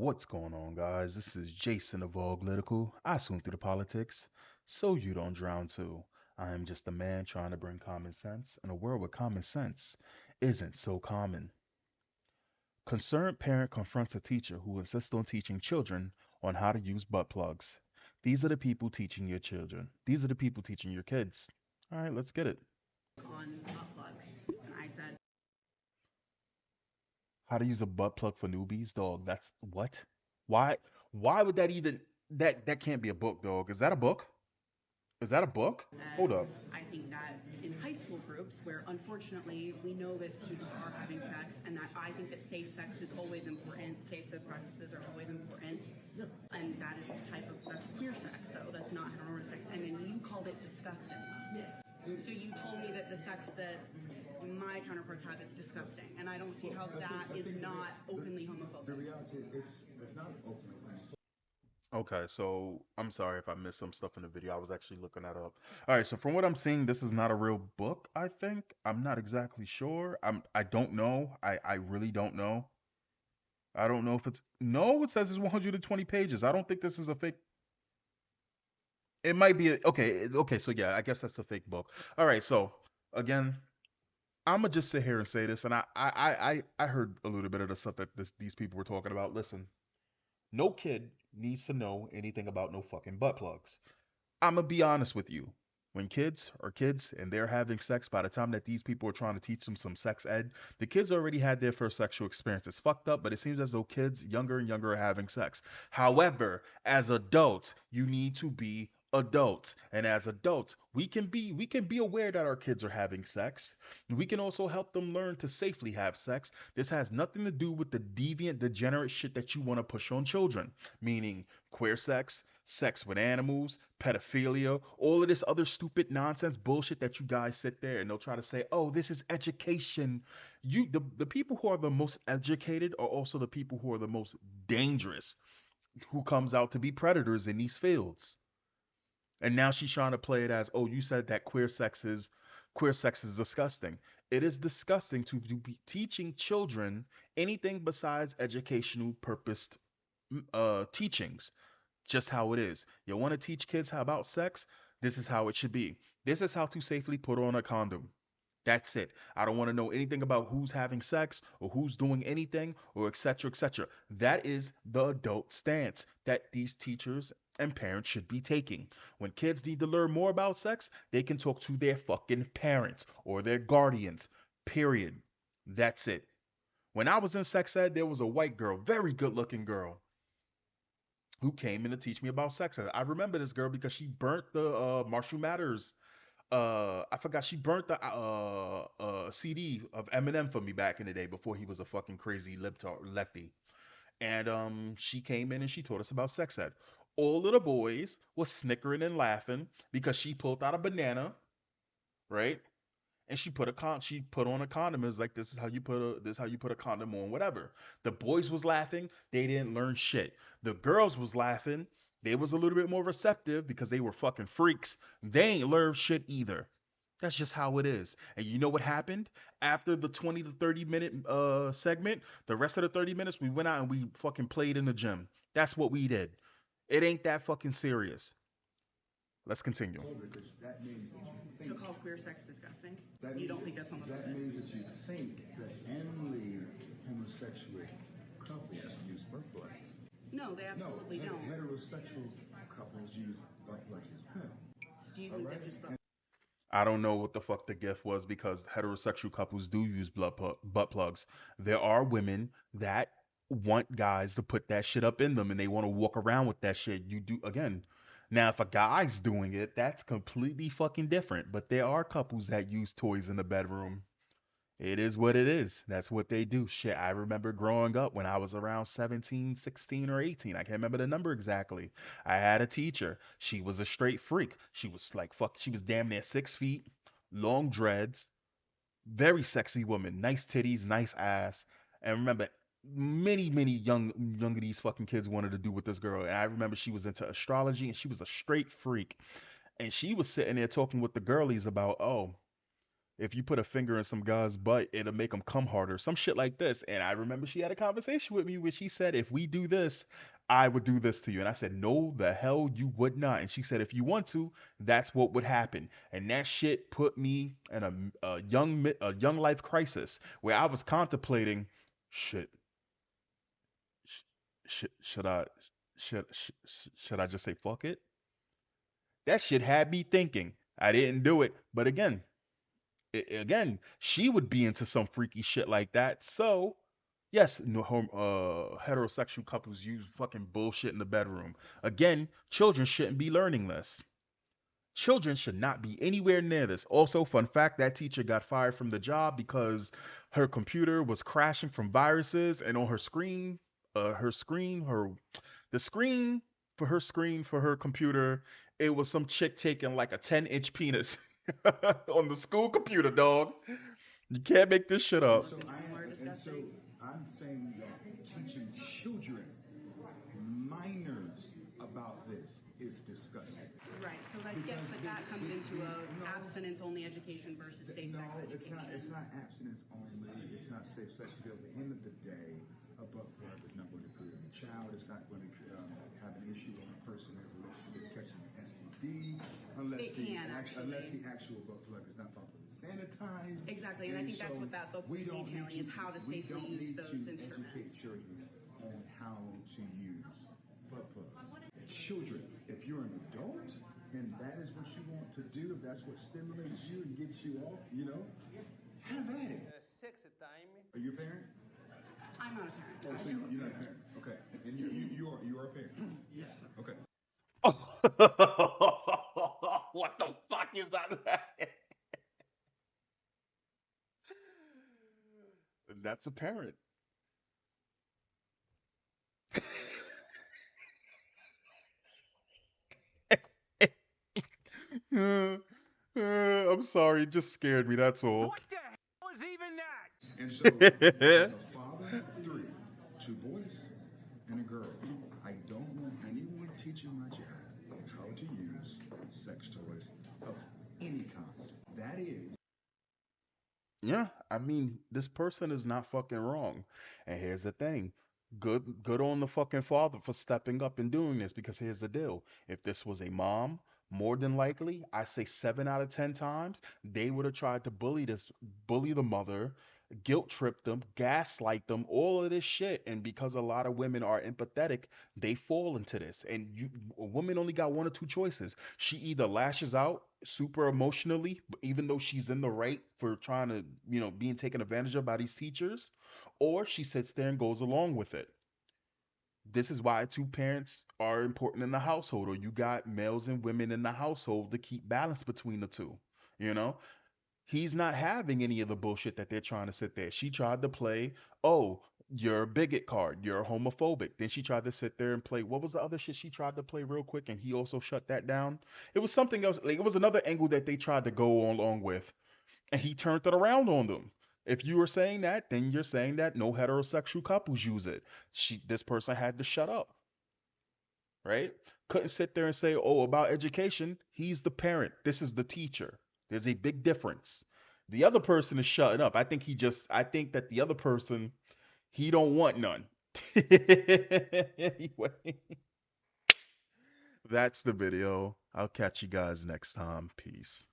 What's going on, guys? This is Jason of Auglitical. I swim through the politics so you don't drown too. I am just a man trying to bring common sense in a world where common sense isn't so common. Concerned parent confronts a teacher who insists on teaching children on how to use butt plugs. These are the people teaching your children. These are the people teaching your kids. All right, let's get it. On butt plugs. And I said, How to use a butt plug for newbies, dog. That's what? Why? Why would that even? That can't be a book, dog. Is that a book? Is that a book? Hold up. I think that in high school groups, where unfortunately we know that students are having sex, and that I think that safe sex is always important, safe sex practices are always important, and that is the type of, that's queer sex, though, that's not heteronormative sex, and then you called it disgusting. So you told me that the sex that my counterparts have is disgusting, and I don't see how that is not openly homophobic. The reality is, it's not openly homophobic. Okay, so I'm sorry if I missed some stuff in the video. I was actually looking that up. All right, so from what I'm seeing, this is not a real book, I think. I'm not exactly sure. I don't know. I really don't know. I don't know if it's no, it says it's 120 pages. I don't think this is a fake. It might be okay, so yeah, I guess that's a fake book. All right, so again, I'm gonna just sit here and say this, and I heard a little bit of the stuff that these people were talking about. Listen, no kid needs to know anything about no fucking butt plugs. I'm gonna be honest with you. When kids are kids and they're having sex, by the time that these people are trying to teach them some sex ed, the kids already had their first sexual experience. It's fucked up, but it seems as though kids younger and younger are having sex. However, as adults, you need to be adults. And as adults, we can be aware that our kids are having sex. We can also help them learn to safely have sex. This has nothing to do with the deviant, degenerate shit that you want to push on children, meaning queer sex, sex with animals, pedophilia, all of this other stupid nonsense bullshit that you guys sit there and they'll try to say, "Oh, this is education." The people who are the most educated are also the people who are the most dangerous, who comes out to be predators in these fields. And now she's trying to play it as, "Oh, you said that queer sex is disgusting." It is disgusting to be teaching children anything besides educational purposed teachings. Just how it is. You want to teach kids how about sex? This is how it should be. This is how to safely put on a condom. That's it. I don't want to know anything about who's having sex or who's doing anything or etc. etc. That is the adult stance that these teachers and parents should be taking. When kids need to learn more about sex, they can talk to their fucking parents or their guardians. Period. That's it. When I was in sex ed, there was a white girl, very good looking girl, who came in to teach me about sex ed. I remember this girl because she burnt the Marshall Matters. I forgot she burnt the CD of Eminem for me back in the day before he was a fucking crazy lefty. And she came in and she taught us about sex ed. All of the boys was snickering and laughing because she pulled out a banana, right? And she put on a condom. It was like, this is how you put a condom on, whatever. The boys was laughing, they didn't learn shit. The girls was laughing, they was a little bit more receptive because they were fucking freaks. They ain't learned shit either. That's just how it is. And you know what happened after the 20 to 30 minute segment? The rest of the 30 minutes we went out and we fucking played in the gym. That's what we did. It ain't that fucking serious. Let's continue. Because that means that you So think call queer sex disgusting? that You means don't think that's that homophobic? means that you think that only homosexual couples use butt plugs. No, they No, absolutely don't. heterosexual couples use butt plugs as well. So do you All think right, that just I don't know what the fuck the gift was because heterosexual couples do use butt plugs. There are women that want guys to put that shit up in them and they want to walk around with that shit. You do again. Now, if a guy's doing it, that's completely fucking different. But there are couples that use toys in the bedroom. It is what it is. That's what they do. Shit, I remember growing up when I was around 17, 16, or 18. I can't remember the number exactly. I had a teacher. She was a straight freak. She was like, fuck, she was damn near 6 feet, long dreads, very sexy woman, nice titties, nice ass. And remember, many young of these fucking kids wanted to do with this girl. And I remember she was into astrology and she was a straight freak. And she was sitting there talking with the girlies about, oh, If you put a finger in some guy's butt, it'll make him come harder. Some shit like this. And I remember she had a conversation with me where she said, if we do this, I would do this to you. And I said, no, the hell you would not. And she said, if you want to, that's what would happen. And that shit put me in a young life crisis where I was contemplating, shit, should I should I just say fuck it? That shit had me thinking. I didn't do it, but again, she would be into some freaky shit like that. So, yes, no, heterosexual couples use fucking bullshit in the bedroom. Again, children shouldn't be learning this. Children should not be anywhere near this. Also, fun fact, that teacher got fired from the job because her computer was crashing from viruses, and on her screen, her the screen for her computer, it was some chick taking like a 10-inch penis on the school computer, dog. You can't make this shit up. And so I'm saying that teaching children, minors, about this is disgusting. Right. So I guess Because that comes into a no, abstinence-only education versus safe-sex no, education. it's not abstinence only. It's not safe sex. Because at the end of the day, a butt plug is not going to create a child. It's not going to have an issue on a person that relates to catching an STD, unless the actual butt plug is not properly sanitized. Exactly, and I think that's what that book was detailing is how to safely use those instruments. Educate children on how to use butt plugs. Children, if you're an adult and that is what you want to do, if that's what stimulates you and gets you off, have at it. Are you a parent? I'm not a parent. Oh, so you're not a parent. Okay. And you are a parent. Yes. Okay. What the fuck is that? That's apparent. I'm sorry, it just scared me, that's all. What the hell is even that? And so, as a father of three, two boys and a girl, I don't want anyone teaching my child how to use sex toys of any kind. That is. Yeah, I mean, this person is not fucking wrong. And here's the thing. Good on the fucking father for stepping up and doing this because here's the deal. If this was a mom, more than likely, I say 7 out of 10 times, they would have tried to bully the mother, guilt trip them, gaslight them, all of this shit. And because a lot of women are empathetic, they fall into this. And a woman only got one or two choices. She either lashes out super emotionally, even though she's in the right for trying to, being taken advantage of by these teachers, or she sits there and goes along with it. This is why two parents are important in the household, or you got males and women in the household to keep balance between the two. You know, he's not having any of the bullshit that they're trying to sit there. She tried to play, oh, you're a bigot card, you're homophobic. Then she tried to sit there and play, what was the other shit she tried to play real quick, and he also shut that down? It was something else, like it was another angle that they tried to go along with, and he turned it around on them. If you are saying that, then you're saying that no heterosexual couples use it. This person had to shut up, right? Couldn't sit there and say, oh, about education, he's the parent, this is the teacher. There's a big difference. The other person is shutting up. I think that the other person, he don't want none. Anyway, that's the video. I'll catch you guys next time. Peace.